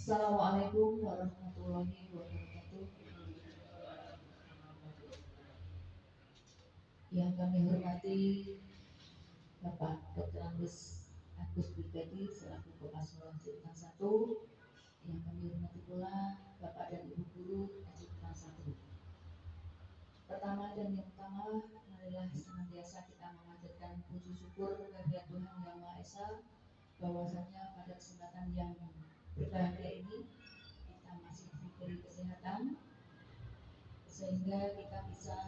Assalamualaikum warahmatullahi wabarakatuh. Yang kami hormati Bapak Dr. Agus Pribadi selaku Kepala Sekolah 1, yang kami hormati pula Bapak dan Ibu Guru SD 1. Pertama dan yang utama, marilah senantiasa kita memanjatkan puji syukur kehadirat Tuhan Yang Maha Esa, bahwasanya pada kesempatan yang berbahagia ini kita masih diberi kesehatan sehingga kita bisa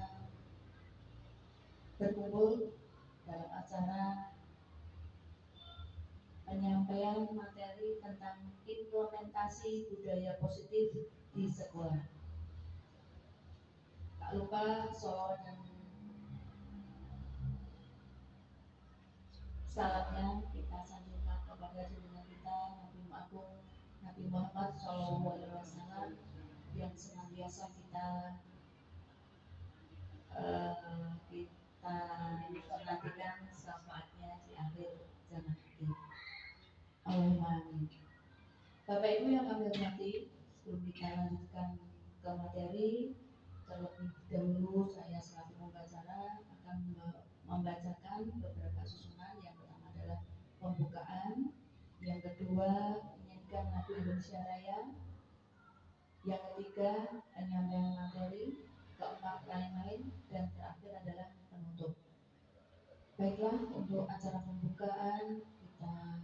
berkumpul dalam acara penyampaian materi tentang implementasi budaya positif di sekolah. Tak lupa sholawat dan salamnya kita sanjungkan kepada junjungan kita Nabi Agung Nabi Muhammad SAW yang senantiasa kita nantikan syafaatnya di akhir zaman ini. Allahumma amin. Bapak Ibu yang kami hormati, sebelum kita lanjutkan ke materi, terlebih dahulu saya selaku pembicara akan membacakan beberapa susunan. Yang pertama adalah pembukaan, yang kedua menyanyikan lagu Indonesia Raya, yang ketiga penyampaian materi, keempat lain-lain, dan terakhir adalah penutup. Baiklah, untuk acara pembukaan kita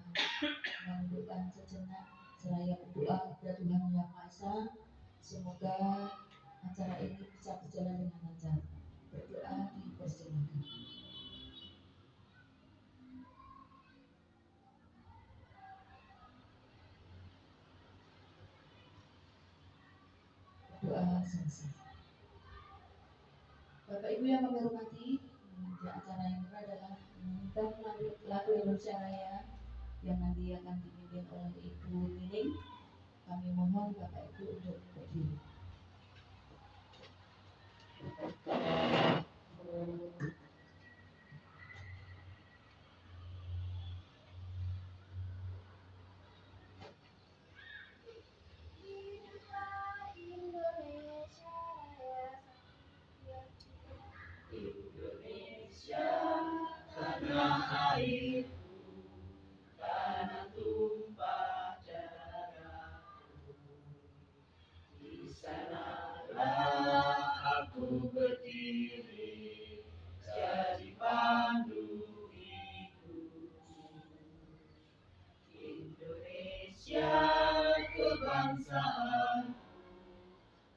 menundukkan sejenak seraya berdoa kepada Tuhan Yang Maha Esa. Semoga acara ini bisa berjalan dengan lancar. Berdoa dipersilakan. Doa selesai. Bapak Ibu yang kami hormati, di acara yang kedua adalah menyanyikan lagu Indonesia Raya yang nanti akan dipimpin oleh Ibu Nining. Kami mohon Bapak Ibu untuk berdiri. Indonesia, tanah airku, tanah tumpah darahku. Di sanalah aku berdiri, jadi pandu hidupku. Indonesia kebangsaanku,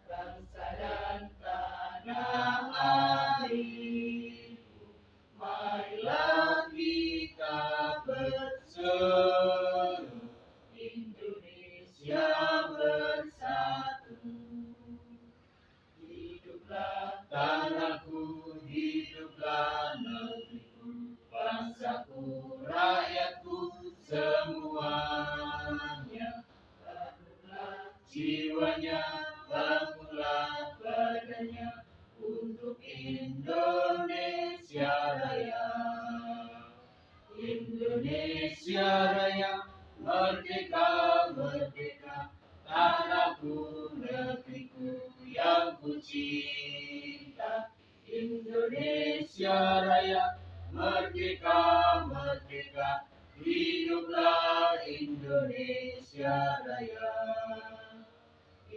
bangsa dan tanah airku, marilah kita berseru, Indonesia bersatu. Hiduplah tanahku, hiduplah negeriku, bangsaku, rakyatku, semuanya. Bangunlah jiwanya, bangunlah badannya untuk Indonesia Raya. Indonesia Raya, merdeka, merdeka, tanahku, negeriku yang ku cinta. Indonesia Raya, merdeka, merdeka, hiduplah Indonesia Raya.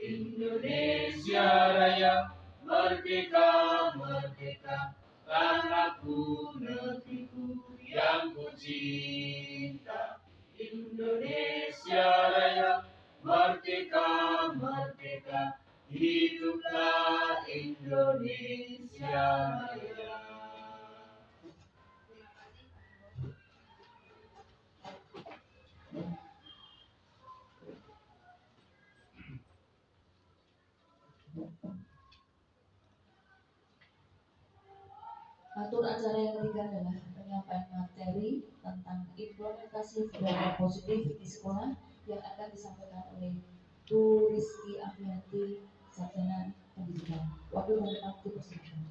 Indonesia Raya, merdeka, merdeka, tanahku, negeriku yang ku cinta. Indonesia Raya, merdeka, merdeka, hiduplah Indonesia Raya. Atur acara yang ketiga adalah penyampaian materi tentang implementasi budaya positif di sekolah yang akan disampaikan oleh Bu Rizky Afianti, Sarjana Pendidikan. Waktu dan tempat dipersilakan.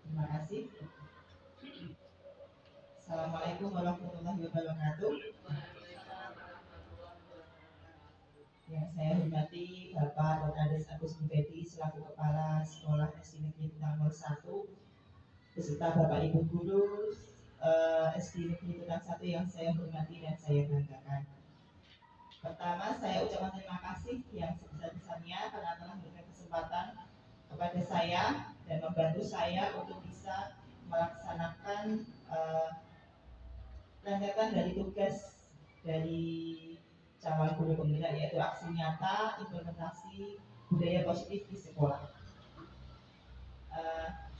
Terima kasih. Assalamualaikum warahmatullahi wabarakatuh. Yang saya hormati Bapak Dr. Agus Nubedi selaku Kepala Sekolah SD Negeri Tutan 01, beserta Bapak Ibu Guru SD Negeri Tutan 1 yang saya hormati dan saya banggakan. Pertama, saya ucapkan terima kasih yang sebesar-besarnya karena telah memberikan kesempatan kepada saya dan membantu saya untuk bisa melaksanakan rentetan dari tugas dari calon guru pembina, yaitu aksi nyata implementasi budaya positif di sekolah.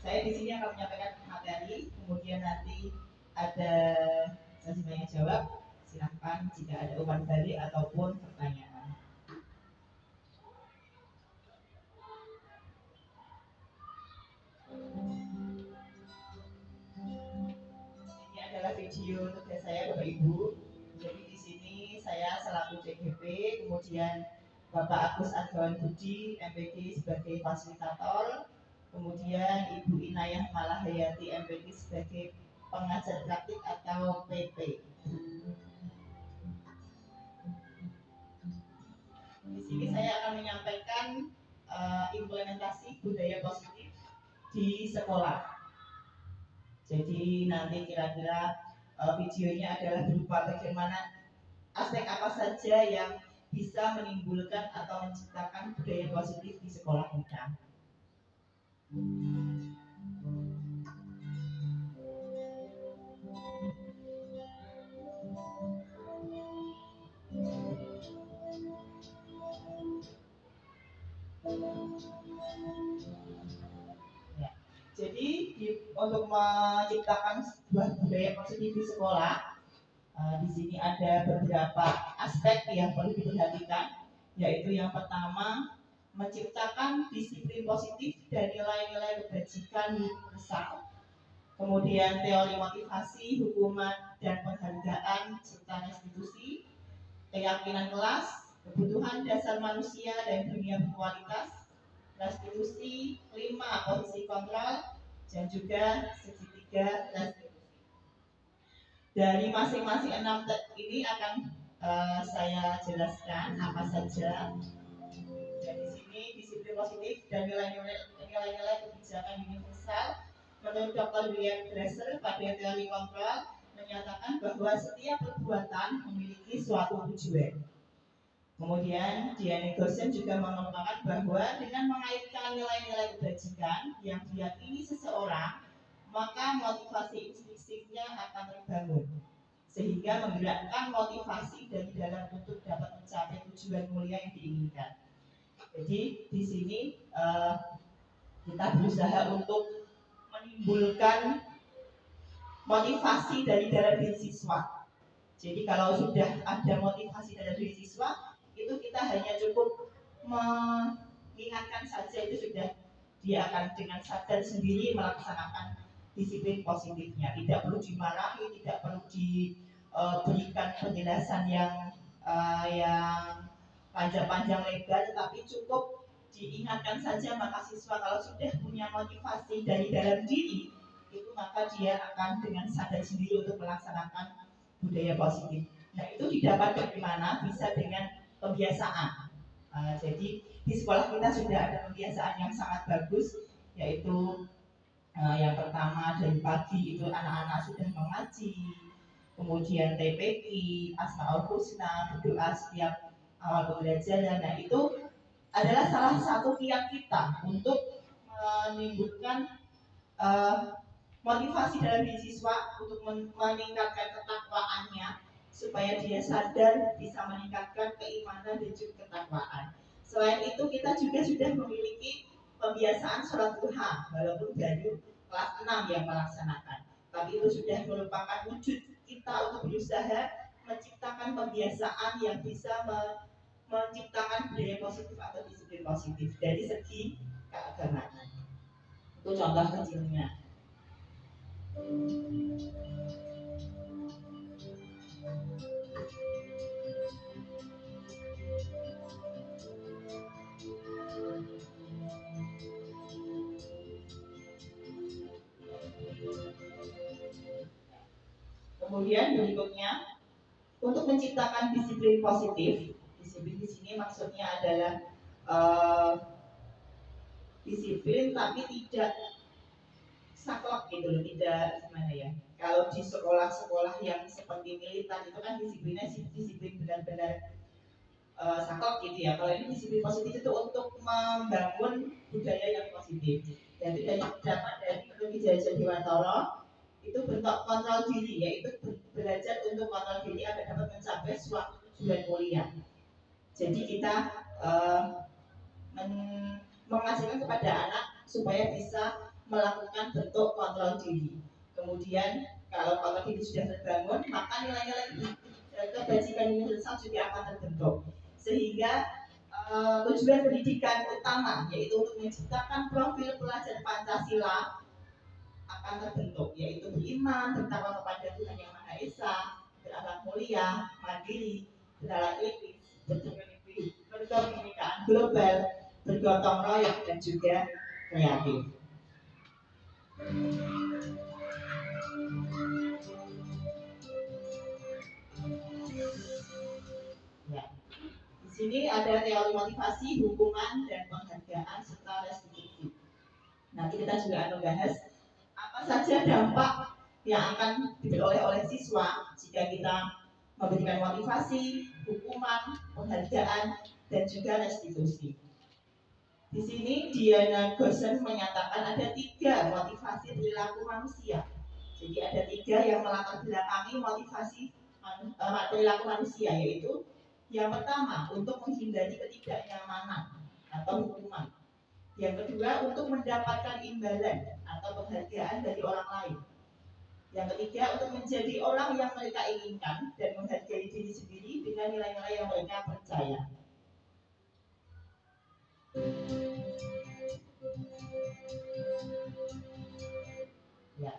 Saya di sini akan menyampaikan materi, kemudian nanti ada sesi tanya jawab. Silahkan jika ada umpan balik ataupun pertanyaan. Ini adalah video tugas saya, Bapak Ibu. Jadi di sini saya selaku CGP, kemudian Bapak Agus Argawan Budi MPD sebagai fasilitator, kemudian Ibu Inayah Malahayati MPD sebagai pengajar praktik atau PP. Di sini saya akan menyampaikan implementasi budaya positif di sekolah. Jadi nanti kira-kira videonya adalah berupa bagaimana aspek apa saja yang bisa menimbulkan atau menciptakan budaya positif di sekolah kita. Ya. Jadi untuk menciptakan sebuah budaya positif di sekolah, di sini ada beberapa aspek yang perlu diperhatikan, yaitu yang pertama menciptakan disiplin positif dan nilai-nilai kebajikan universal. Kemudian teori motivasi, hukuman dan penghargaan serta restitusi, keyakinan kelas, kebutuhan dasar manusia dan dunia berkualitas, restitusi, 5 posisi kontrol, dan juga segitiga restitusi. Dari masing-masing 6 ini akan saya jelaskan apa saja. Dan di sini disiplin positif dan nilai-nilai kebijakan universal. Menurut Dr. William Glasser pada teori kontrol menyatakan bahwa setiap perbuatan memiliki suatu tujuan. Kemudian Diane Gosen juga mengemukakan bahwa dengan mengaitkan nilai-nilai kebajikan yang diyakini seseorang, maka motivasi intrinsiknya akan terbangun, sehingga menggerakkan motivasi dari dalam untuk dapat mencapai tujuan mulia yang diinginkan. Jadi di sini kita berusaha untuk menimbulkan motivasi dari dalam diri siswa. Jadi kalau sudah ada motivasi dari diri siswa, itu kita hanya cukup mengingatkan saja, itu sudah dia akan dengan sadar sendiri melaksanakan disiplin positifnya. Tidak perlu dimarahi, tidak perlu diberikan penjelasan yang panjang-panjang lebar, tetapi cukup diingatkan saja, maka siswa kalau sudah punya motivasi dari dalam diri, itu maka dia akan dengan sadar sendiri untuk melaksanakan budaya positif. Nah, itu didapat dari mana? Bisa dengan kebiasaan. Jadi di sekolah kita sudah ada kebiasaan yang sangat bagus, yaitu yang pertama dari pagi itu anak-anak sudah mengaji, kemudian TPQ, Asmaul Husna, berdoa setiap awal pembelajaran. Nah, itu adalah salah satu kiat kita untuk menimbulkan motivasi dalam diri siswa untuk meningkatkan ketakwaannya, supaya dia sadar bisa meningkatkan keimanan dan juga ketakwaan. Selain itu kita juga sudah memiliki kebiasaan sholat duha, walaupun baru kelas 6 yang melaksanakan, tapi itu sudah merupakan wujud kita untuk berusaha menciptakan kebiasaan yang bisa menciptakan budaya positif atau disiplin positif dari segi keagamaan. Itu contoh kecilnya. Kemudian berikutnya, untuk menciptakan disiplin positif, disiplin di sini maksudnya adalah disiplin tapi tidak saklek gitu loh, tidak gimana ya. Kalau di sekolah-sekolah yang seperti militer itu kan disiplinnya disiplin benar-benar saklek gitu ya. Kalau ini disiplin positif itu untuk membangun budaya yang positif. Dan itu dapat dari Ki Hajar Dewantara itu bentuk kontrol diri, yaitu belajar untuk kontrol diri agar dapat mencapai suatu tujuan mulia. Jadi kita mengajarkan kepada anak supaya bisa melakukan bentuk kontrol diri. Kemudian kalau kontrol diri sudah terbangun, maka nilai-nilai kebajikan universal juga akan terbentuk. Sehingga tujuan pendidikan utama yaitu untuk menciptakan profil pelajar Pancasila akan terbentuk, yaitu beriman, bertakwa kepada Tuhan Yang Maha Esa, berakhlak mulia, mandiri, bernalar etis, berteknologi, berkebinekaan global, bergotong royong dan juga kreatif. Ya. Di sini ada teori motivasi, hukuman, dan penghargaan serta restitusi. Nanti kita juga akan membahas apa saja dampak yang akan diperoleh oleh siswa jika kita memberikan motivasi, hukuman, penghargaan, dan juga restitusi. Di sini Diana Gosen menyatakan ada 3 motivasi perilaku manusia. Jadi ada 3 yang melatar belakangi motivasi perilaku manusia, yaitu yang pertama untuk menghindari ketidaknyamanan atau hukuman. Yang kedua untuk mendapatkan imbalan atau penghargaan dari orang lain. Yang ketiga untuk menjadi orang yang mereka inginkan dan menghargai diri sendiri dengan nilai-nilai yang mereka percaya. Ya.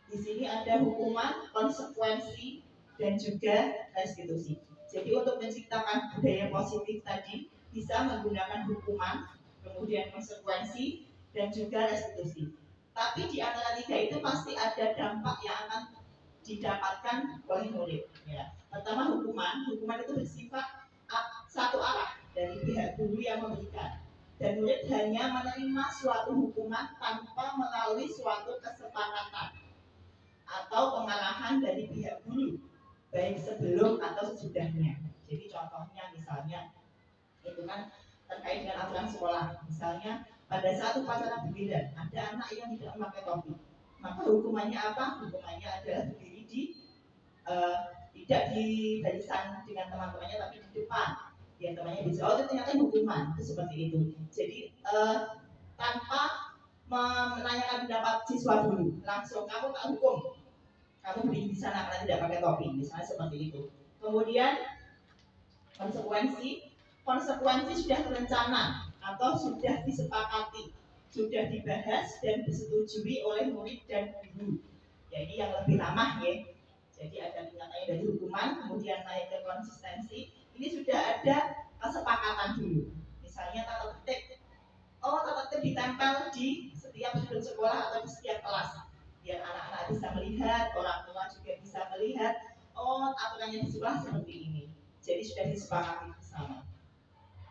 Di sini ada hukuman, konsekuensi, dan juga restitusi. Jadi untuk menciptakan budaya positif tadi bisa menggunakan hukuman, kemudian konsekuensi, dan juga restitusi. Tapi di antara 3 itu pasti ada dampak yang akan didapatkan oleh murid. Ya. Pertama hukuman itu bersifat satu arah dari pihak guru yang memberikan. Dan murid hanya menerima suatu hukuman tanpa melalui suatu kesepakatan atau pengarahan dari pihak guru, baik sebelum atau sesudahnya. Jadi contohnya misalnya itu kan terkait dengan aturan sekolah. Misalnya pada saat upacara bendera ada anak yang tidak memakai topi, maka hukumannya apa? Hukumannya adalah berdiri tidak di barisan dengan teman-temannya tapi di depan. Ya temannya bisa, itu ternyata hukuman, itu seperti itu. Jadi tanpa menanyakan pendapat siswa dulu, langsung kamu tak hukum, kamu berdiri di sana karena tidak pakai topi, misalnya seperti itu. Kemudian konsekuensi sudah terencana atau sudah disepakati, sudah dibahas dan disetujui oleh murid dan guru. Jadi yang lebih ramah ya. Jadi ada tingkatannya dari hukuman, kemudian naik ke konsistensi. Ini sudah ada kesepakatan dulu. Misalnya tata tertib. Tata tertib ditempel di setiap sudut sekolah atau di setiap kelas. Biar anak-anak bisa melihat, orang tua juga bisa melihat, aturannya di sekolah seperti ini. Jadi sudah disepakati bersama.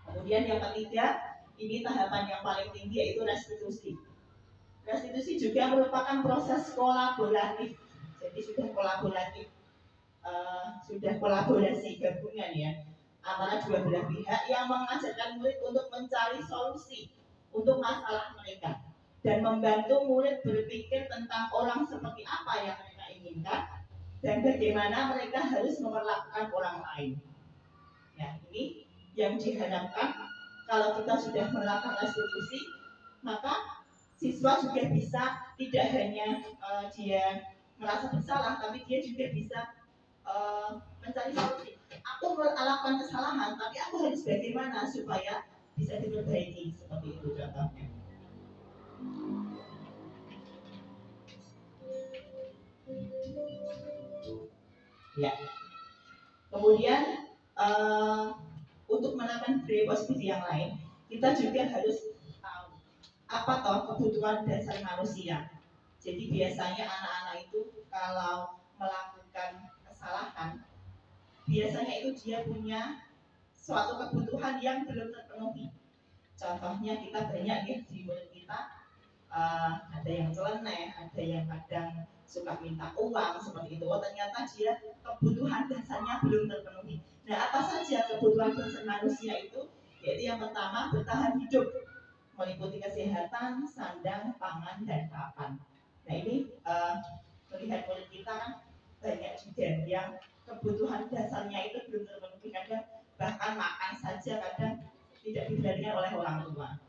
Kemudian yang ketiga, ini tahapan yang paling tinggi yaitu restitusi. Restitusi juga merupakan proses kolaboratif. Jadi sudah kolaborasi gabungan ya antara dua belah pihak yang mengajarkan murid untuk mencari solusi untuk masalah mereka dan membantu murid berpikir tentang orang seperti apa yang mereka inginkan dan bagaimana mereka harus memperlakukan orang lain. Ya, ini yang diharapkan kalau kita sudah melakukan restitusi, maka siswa juga bisa tidak hanya dia merasa bersalah, tapi dia juga bisa mencari solusi. Aku melakukan kesalahan, tapi aku harus bagaimana supaya bisa diperbaiki, seperti itu contohnya. Ya. Kemudian untuk menerapkan budaya positif yang lain, kita juga harus tahu apa toh kebutuhan dasar manusia. Jadi biasanya anak-anak itu kalau melakukan kesalahan, biasanya itu dia punya suatu kebutuhan yang belum terpenuhi. Contohnya kita banyak ya di mulut kita, ada yang celeneh, ada yang kadang suka minta uang seperti itu. Oh ternyata dia kebutuhan dasarnya belum terpenuhi. Nah apa saja kebutuhan dasar manusia itu? Yaitu yang pertama bertahan hidup, meliputi kesehatan, sandang, pangan, dan papan. Nah ini melihat mulut kita kan banyak juga yang kebutuhan dasarnya itu belum terpenuhi. Kadang bahkan makan saja kadang tidak diperhatikan oleh orang tua.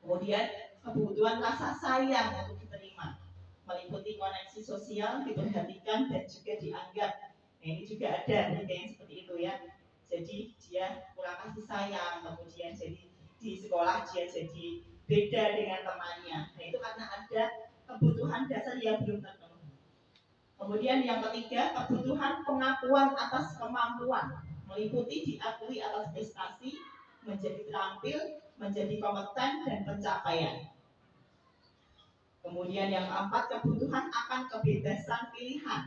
Kemudian kebutuhan rasa sayang untuk diterima, meliputi koneksi sosial, diperhatikan dan juga dianggap. Nah ini juga ada mereka yang seperti itu ya. Jadi dia kurang kasih sayang, kemudian jadi di sekolah dia jadi beda dengan temannya. Nah itu karena ada kebutuhan dasar yang belum terpenuhi. Kemudian yang ketiga, kebutuhan pengakuan atas kemampuan, meliputi diakui atas prestasi, menjadi terampil, menjadi kompeten dan pencapaian. Kemudian yang keempat, kebutuhan akan kebebasan pilihan,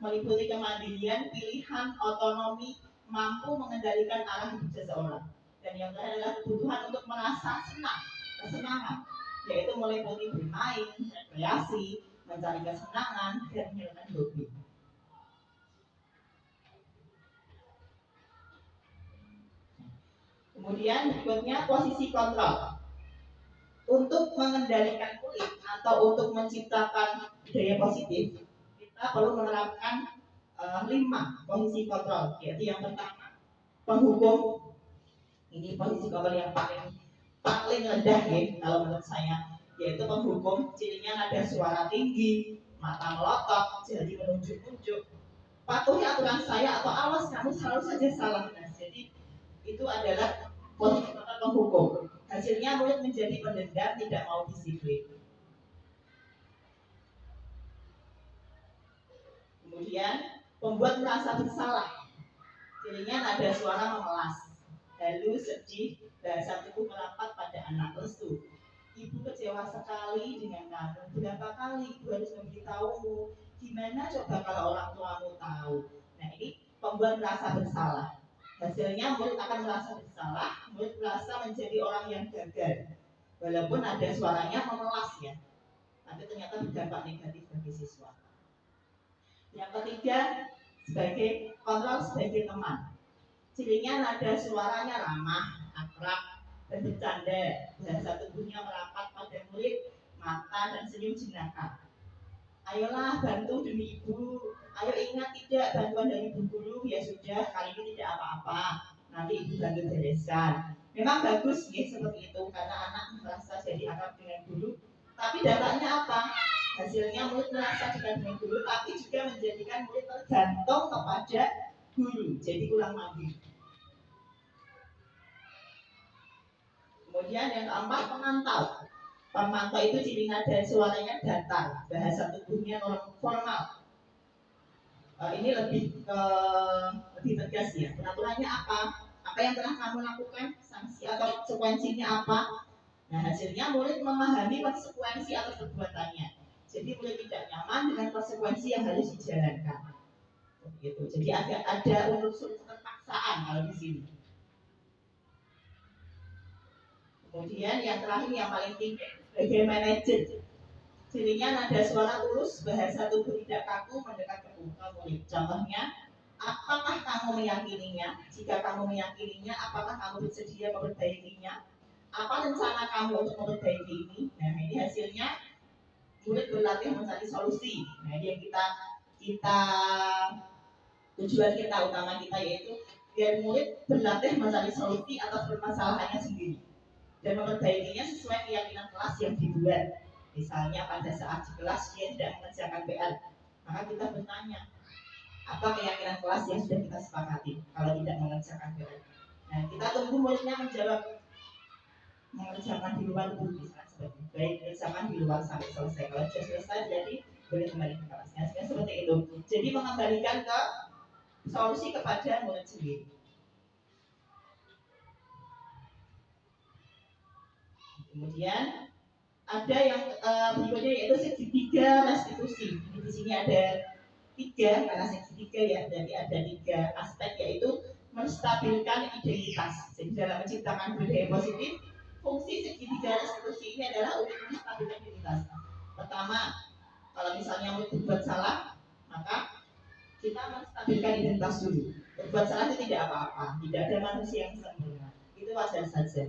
meliputi kemandirian, pilihan, otonomi, mampu mengendalikan arah hidup seseorang. Dan yang terakhir adalah kebutuhan untuk merasa senang, kesenangan, yaitu meliputi bermain, rekreasi, mencari kesenangan, dan menyalurkan hobi. Kemudian berikutnya posisi kontrol. Untuk mengendalikan kulit atau untuk menciptakan budaya positif, kita perlu menerapkan 5 posisi kontrol. Yaitu yang pertama, penghukum. Ini posisi kontrol yang paling rendah ya kalau menurut saya, yaitu penghukum. Cirinya ada suara tinggi, mata melotot, jadi menunjuk-nunjuk, patuhi aturan saya atau awas kamu selalu saja salah. Nah, jadi itu adalah posisi kontrol penghukum. Hasilnya mulut menjadi pendendam, tidak mau disiplin. Kemudian pembuat merasa bersalah. Cirinya nada suara memelas, halu, sedih, bahasa tubuh merapat pada anak lesu. Ibu kecewa sekali dengan kamu. Berapa kali ibu harus memberitahumu? Gimana coba kalau orang tuamu tahu? Nah ini pembuat merasa bersalah. Hasilnya mulut akan merasa bersalah, mulut merasa menjadi orang yang gagal. Walaupun ada suaranya memelas ya, tapi ternyata berdampak negatif bagi siswa. Yang ketiga, sebagai kontrol sebagai teman. Cirinya nada suaranya ramah, akrab, dan bercanda. Bahasa tubuhnya merapat pada murid, mata, dan senyum jenaka. Ayolah bantu demi ibu. Ayo ingat tidak bantuan dari ibu guru. Ya sudah, kali ini tidak apa-apa. Nanti ibu bantu bereskan. Memang bagus ya seperti itu karena anak merasa jadi akrab dengan guru. Tapi dampaknya apa? Hasilnya murid merasa dekat dengan guru, tapi juga menjadikan murid tergantung kepada guru. Jadi kurang mandiri. Kemudian yang keempat, pemantau. Pemantau itu ciri nada suaranya datar, bahasa tubuhnya formal. Ini lebih tegas ya. Peraturannya apa? Apa yang telah kamu lakukan? Sanksi atau konsekuensinya apa? Nah hasilnya murid memahami konsekuensi atas perbuatannya. Jadi murid tidak nyaman dengan konsekuensi yang harus dijalankan. Begitu. Jadi ada unsur keterpaksaan kalau di sini. Kemudian yang terakhir yang paling tinggi sebagai manajer. Cirinya nada suara tulus, bahasa tubuh tidak kaku, mendekat ke murid. Contohnya, apakah kamu meyakininya? Jika kamu meyakininya, apakah kamu bersedia memperbaikinya? Apa rencana kamu untuk memperbaiki ini? Nah ini hasilnya murid berlatih mencari solusi. Nah ini yang kita tujuan kita utama kita yaitu biar murid berlatih mencari solusi atas permasalahannya sendiri dan memperbaikinya sesuai keyakinan kelas yang dibuat. Misalnya pada saat di kelas dia tidak mengerjakan PR, maka kita bertanya apa keyakinan kelas yang sudah kita sepakati kalau tidak mengerjakan PR. Nah kita tunggu muridnya menjawab mengerjakan di luar itu misalnya seperti baik mengerjakan di luar sampai selesai. Kalau sudah selesai jadi boleh kembali ke kelasnya. Seperti itu. Jadi mengembalikan ke solusi kepada murid sendiri. Kemudian Ada yang berikutnya yaitu segitiga restitusi. Di sini ada 3 karena segitiga ya, jadi ada 3 aspek yaitu menstabilkan identitas. Jadi dalam menciptakan budaya positif, fungsi segitiga restitusi ini adalah untuk menstabilkan identitas. Pertama, kalau misalnya mau berbuat salah, maka kita menstabilkan identitas dulu. Berbuat salah itu tidak apa-apa, tidak ada manusia yang sempurna, itu wajar saja.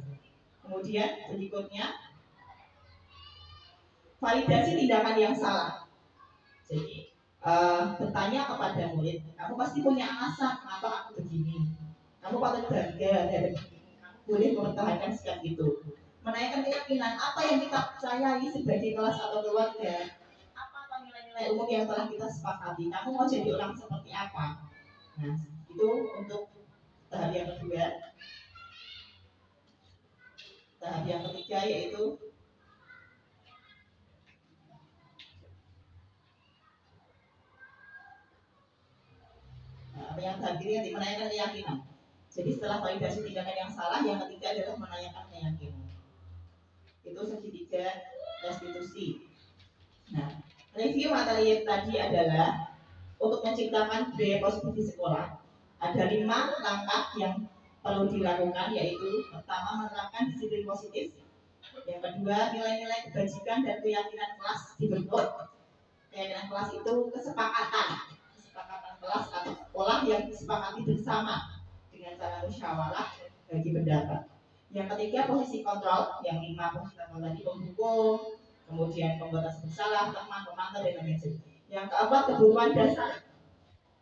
Kemudian berikutnya, validasi tindakan yang salah. Jadi bertanya kepada murid, kamu pasti punya alasan kenapa aku begini. Kamu patut bangga dan kamu boleh mempertahankan sikap itu. Menanyakan keyakinan apa yang kita percayai sebagai kelas atau keluarga. Apa nilai-nilai umum yang telah kita sepakati. Kamu mau jadi orang seperti apa? Nah, itu untuk tahap yang kedua. Tahap yang ketiga yaitu yang tadi yang menanyakan keyakinan. Jadi setelah validasi tindakan yang salah, yang ketiga adalah menanyakan keyakinan. Itu segitiga restitusi. Nah, review materi tadi adalah untuk menciptakan budaya positif di sekolah. Ada 5 langkah yang perlu dilakukan, yaitu pertama menerapkan disiplin positif. Yang kedua, nilai-nilai kebajikan dan keyakinan kelas dibentuk. Keyakinan kelas itu kesepakatan kelas atau sekolah yang disepakati bersama dengan cara musyawarah bagi pendapat. Yang ketiga, posisi kontrol. Yang 5 posisi kontrol tadi, pendukung, kemudian pembatas bersalah, teman, pemantau, dan lain-lain. Yang keempat, kebutuhan dasar.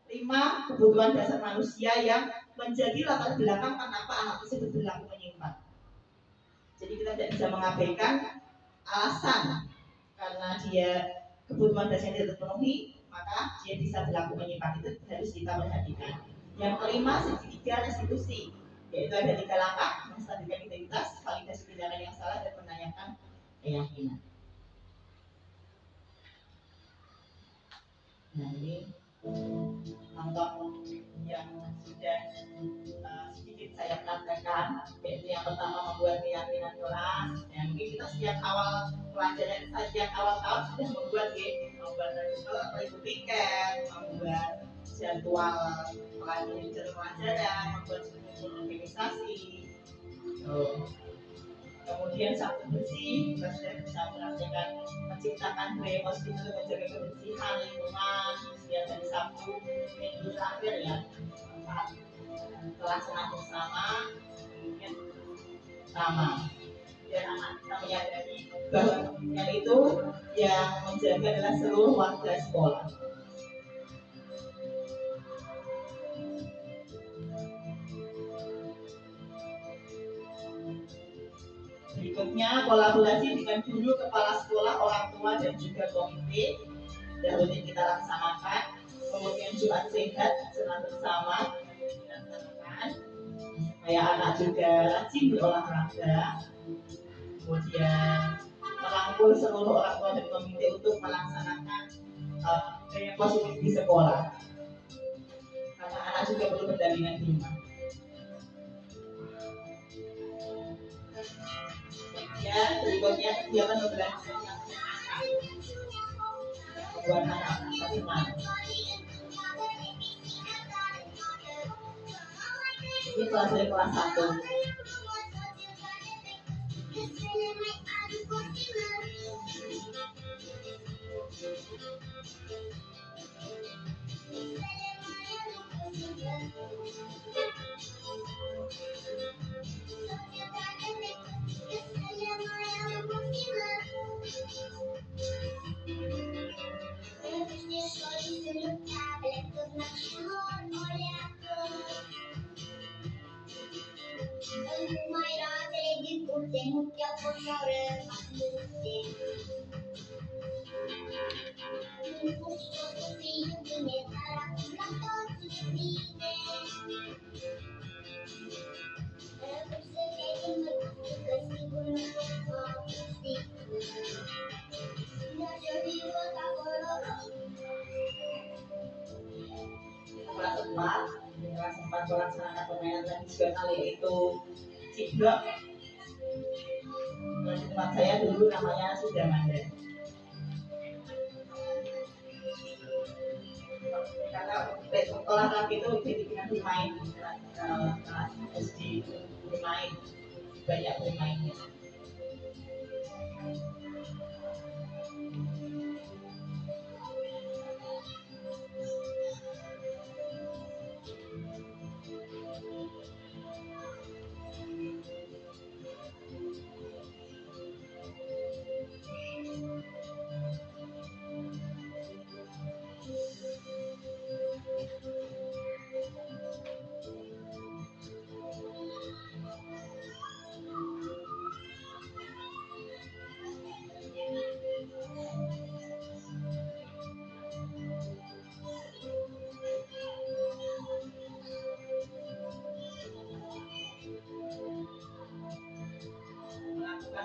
5 kebutuhan dasar manusia yang menjadi latar belakang kenapa anak tersebut berlaku menyimpang. Jadi kita tidak bisa mengabaikan alasan karena dia kebutuhan dasarnya tidak terpenuhi, maka dia bisa berlaku menyimpang. Itu harus kita perhatikan. Yang kelima, segitiga restitusi, yaitu ada 3 langkah: menstabilkan identitas, validasi tindakan yang salah, dan menanyakan keyakinan. Nah, ini contoh yang sudah sedikit saya praktekkan, yaitu yang pertama membuat keyakinan kelas. Ya, mungkin kita setiap awal pelajaran, setiap awal tahun sudah membuat tiket, membuat jadwal pelajaran, membuat struktur organisasi. Kemudian Sabtu bersih, kita sudah bisa melakukan menciptakan budaya positif untuk menjaga kebersihan lingkungan setiap hari Sabtu minggu terakhir ya. Kelas senam bersama, kemudian sama. Dan anak kita menyadari bahwa yang itu yang menjaga adalah seluruh warga sekolah. Berikutnya, kolaborasi dengan guru, kepala sekolah, orang tua, dan juga komite sudah rutin kita laksanakan. Kemudian Jumat sehat, senam bersama dilaksanakan supaya anak juga rajin berolahraga. Kemudian merangkul seluruh orang tua dan komite untuk melaksanakan budaya positif di sekolah, karena anak juga perlu pendampingan di rumah. Ya, berikutnya kegiatan pembelajaran buat anak-anak senang. Ini kelas 1. Kelas 4 melaksanakan permainan tradisional yaitu ciblok. Di tempat saya dulu dulu namanya sudah Manda. Karena olahraga itu jadikan bermain, kelas SD bermain, banyak bermainnya.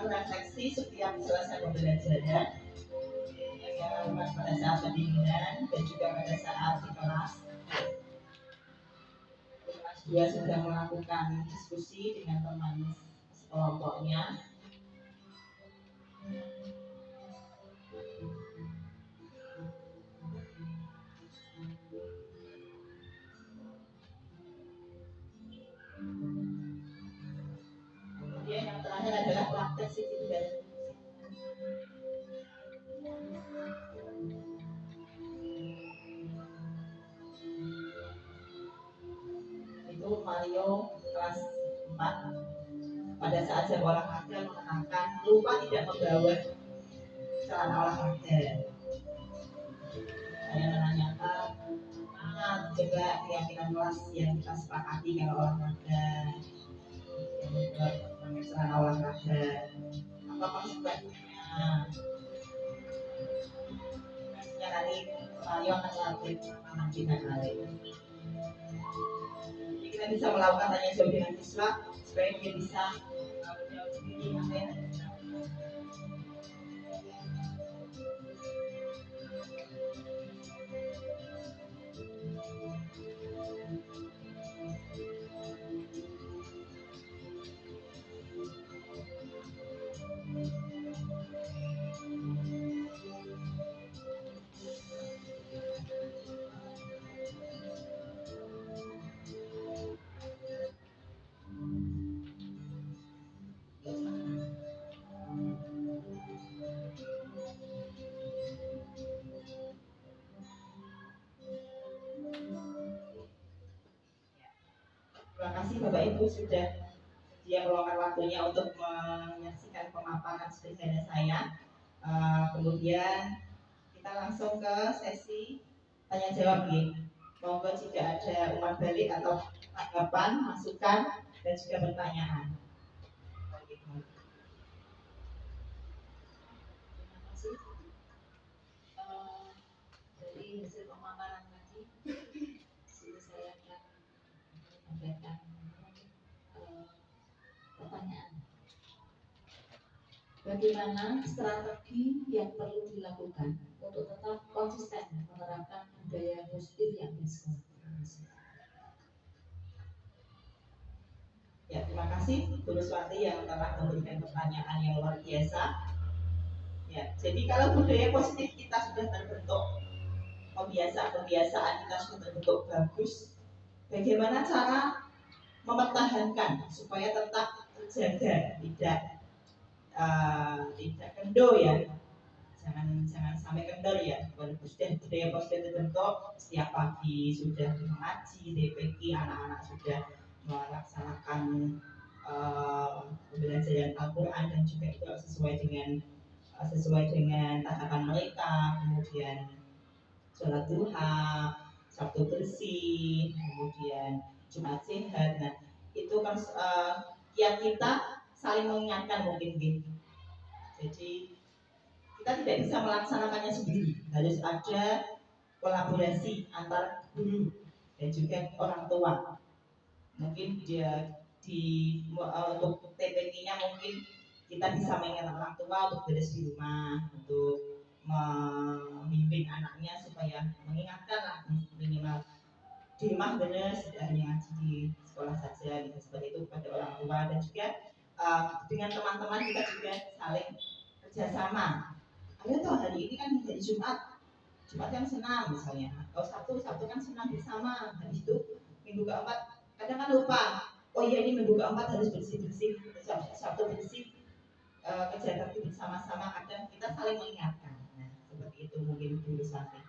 Refleksi setiap selesai pembelajaran, yang pada saat pendinginan dan juga pada saat di kelas. Kelas 2 sudah melakukan diskusi dengan teman sekelompoknya. Kemudian yang terakhir adalah praktek sifat dan itu Mario kelas 4 pada saat jam olahraga menerangkan lupa tidak membawa celana olahraga. Saya menanyakan mana coba keyakinan kelas yang kita sepakati kalau olahraga yang celana olahraga apa sebabnya. Nanti Mario akan melatih nanti kali. Jadi kita bisa melakukan tanya jawab dengan siswa supaya dia bisa menjawab sendiri apa yang Terima kasih Bapak Ibu sudah dia meluangkan waktunya untuk menyaksikan pemaparan sederhana saya. Kemudian kita langsung ke sesi tanya jawab nih. Monggo jika ada umpan balik atau tanggapan, masukan dan juga pertanyaan. Terima kasih. Dari hasil pemaparan tadi, saya akan menyampaikan pertanyaan. Bagaimana strategi yang perlu dilakukan untuk tetap konsisten menerapkan budaya positif yang diskon? Ya, terima kasih Bu Nuswati yang telah memberikan pertanyaan yang luar biasa. Ya, jadi kalau budaya positif kita sudah terbentuk, kebiasaan kita sudah terbentuk bagus, bagaimana cara mempertahankan supaya tetap terjaga, tidak kendor ya, jangan sampai kendor ya. Walaupun sudah budaya positif terbentuk, setiap pagi sudah mengaji, DPQ, anak-anak sudah melaksanakan pembelajaran Al-Quran dan juga itu sesuai dengan tahapan mereka. Kemudian sholat duha, Sabtu bersih, kemudian Jumat sehat. Nah itu kan ya kita saling mengingatkan mungkin gitu. Jadi kita tidak bisa melaksanakannya sendiri, harus ada kolaborasi antara guru dan juga orang tua. Mungkin dia untuk TPK-nya mungkin kita bisa mengingatkan orang tua untuk beres di rumah, untuk memimpin anaknya supaya mengingatkan lah minimal di rumah benar, tidak hanya ngaji di sekolah saja, gitu seperti itu kepada orang tua dan juga dengan teman-teman kita juga saling kerjasama. Ayo toh hari ini kan hari Jumat kan senam misalnya. Kalau Sabtu kan senam bersama. Habis itu minggu keempat kadang kan lupa. Oh iya ini minggu keempat harus bersih-bersih. Sabtu bersih kerja bakti bersama-sama. Kadang kita saling mengingatkan. Nah seperti itu mungkin dulu sampai.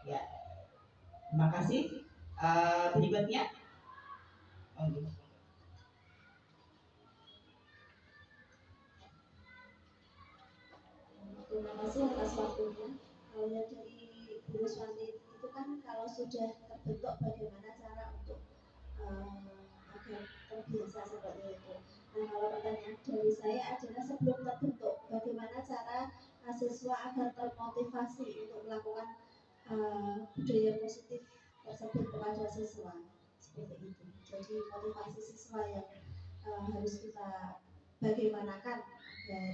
Ya, terima kasih. Berikutnya. Terima kasih atas waktunya. Kalau yang dari Bu Ruswanti itu kan kalau sudah terbentuk bagaimana cara untuk agar terbiasa seperti itu. Nah kalau pertanyaan dari saya adalah sebelum terbentuk bagaimana cara siswa agar termotivasi untuk melakukan budaya positif tersebut kepada siswa seperti itu. Jadi motivasi siswa yang harus kita bagaimanakan agar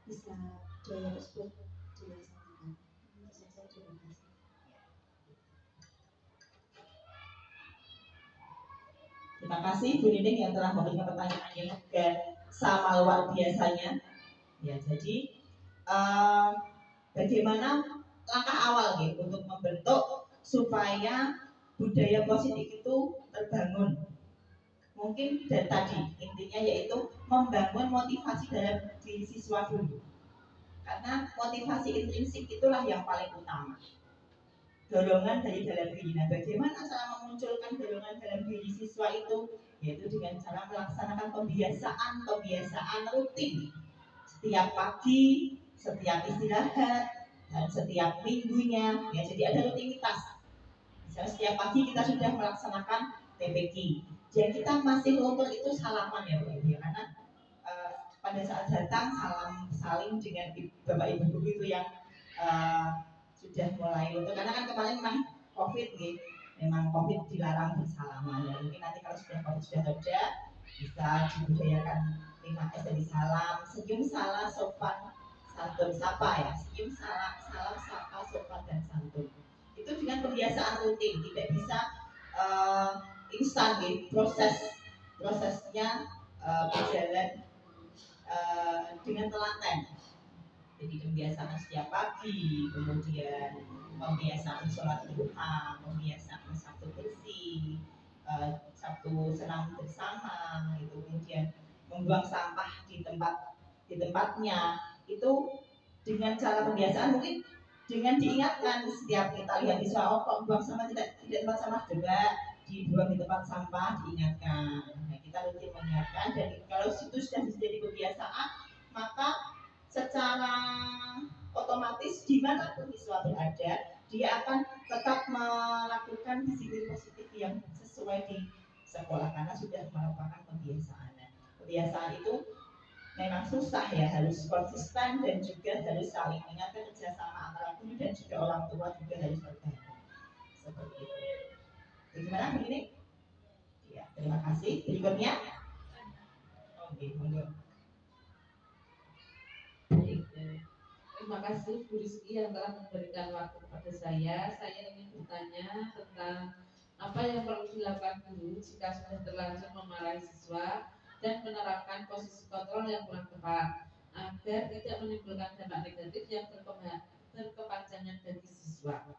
bisa budaya tersebut dilaksanakan. Terima kasih. Terima kasih Bu Nining yang telah memberikan pertanyaan yang juga sama luar biasanya. Ya, jadi bagaimana langkah awal gitu untuk membentuk supaya budaya positif itu terbangun? Mungkin dari tadi intinya yaitu membangun motivasi dalam diri siswa dulu. Karena motivasi intrinsik itulah yang paling utama. Dorongan dari dalam diri. Nah, bagaimana cara memunculkan dorongan dalam diri siswa itu? Yaitu dengan cara melaksanakan pembiasaan rutin. Setiap pagi, setiap istirahat, dan setiap minggunya. Ya, jadi ada rutinitas. Misalnya setiap pagi kita sudah melaksanakan TPQ. Jadi kita masih luntur itu salaman ya Bu Ibu. Karena pada saat datang saling dengan Bapak Ibu guru itu yang sudah mulai untuk karena kan kemarin memang COVID nih, memang COVID dilarang bersalaman. Ya, mungkin nanti kalau sudah COVID sudah ada bisa dibudayakan 5S dari salam, senyum, salam, sopan, santun, sapa ya, senyum, salam, sapa, sopan dan santun. Itu dengan kebiasaan rutin, tidak bisa instan nih, prosesnya berjalan dengan telaten. Jadi kebiasaan setiap pagi, kemudian pembiasaan sholat duha, pembiasaan Sabtu bersih, Sabtu senam bersama, itu kemudian membuang sampah di tempatnya. Itu dengan cara pembiasaan mungkin dengan diingatkan setiap kita lihat siswa oh kok buang sampah tidak tempat sampah coba dibuang di tempat sampah diingatkan. Nah, kita rutin mengingatkan dan kalau itu sudah menjadi kebiasaan maka secara otomatis dimanapun siswa berada dia akan tetap melakukan disiplin positif yang sesuai di sekolah karena sudah merupakan kebiasaan. Kebiasaan itu memang susah ya, harus konsisten dan juga harus saling mengingatkan kerjasama antara guru dan juga orang tua juga harus terbangun seperti itu. Bagaimana begini? Ya, terima kasih. Berikutnya. Oke, monggo. Terima kasih Bu Rizky yang telah memberikan waktu kepada saya. Saya ingin bertanya tentang apa yang perlu dilakukan guru jika sudah terlanjur memarahi siswa dan menerapkan posisi kontrol yang kurang tepat agar tidak menimbulkan dampak negatif yang berkepanjangan bagi siswa.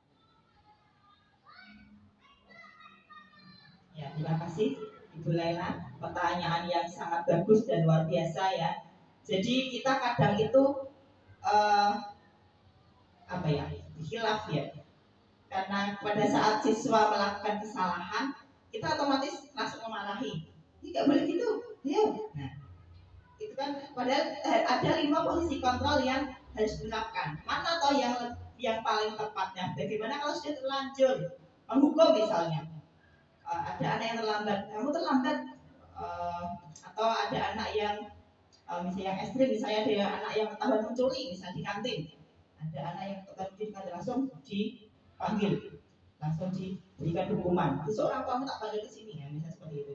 Ya, terima kasih Ibu Laila. Pertanyaan yang sangat bagus dan luar biasa ya. Jadi kita kadang itu khilaf ya. Karena pada saat siswa melakukan kesalahan, kita otomatis langsung memarahi. Ini nggak boleh gitu, ya. Nah, itu kan padahal ada 5 posisi kontrol yang harus diterapkan. Mana toh yang paling tepatnya? Bagaimana kalau sudah terlanjur menghukum misalnya? Ada anak yang terlambat, kamu terlambat, atau ada anak yang misalnya yang ekstrim, misalnya ada anak yang ketahuan mencuri, misalnya di kantin, ada anak yang ketahuan mencuri di kantin langsung dipanggil, langsung diberikan hukuman. Besok orang tuamu tak panggil ke sini ya, misalnya seperti itu.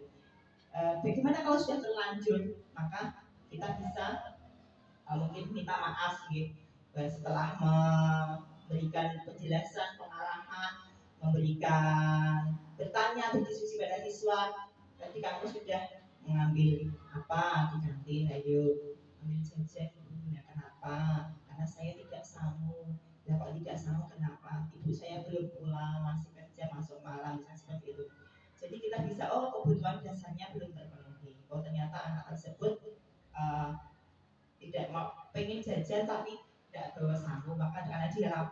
Bagaimana kalau sudah terlanjur, maka kita bisa mungkin minta maaf gitu, setelah memberikan penjelasan, pengarahan, memberikan bertanya, berdiskusi pada siswa. Tadi kamu sudah mengambil apa di kantin, ayo ambil jajan, ya kenapa kenapa? Karena saya tidak sanggup. Ya kok tidak sanggup kenapa? Ibu saya belum pulang, masih kerja masuk malam, misalnya seperti itu. Jadi kita bisa, oh kebutuhan dasarnya belum terpenuhi. Oh ternyata anak tersebut tidak mau pengen jajan tapi tidak bawa sanggup, maka karena dia lapar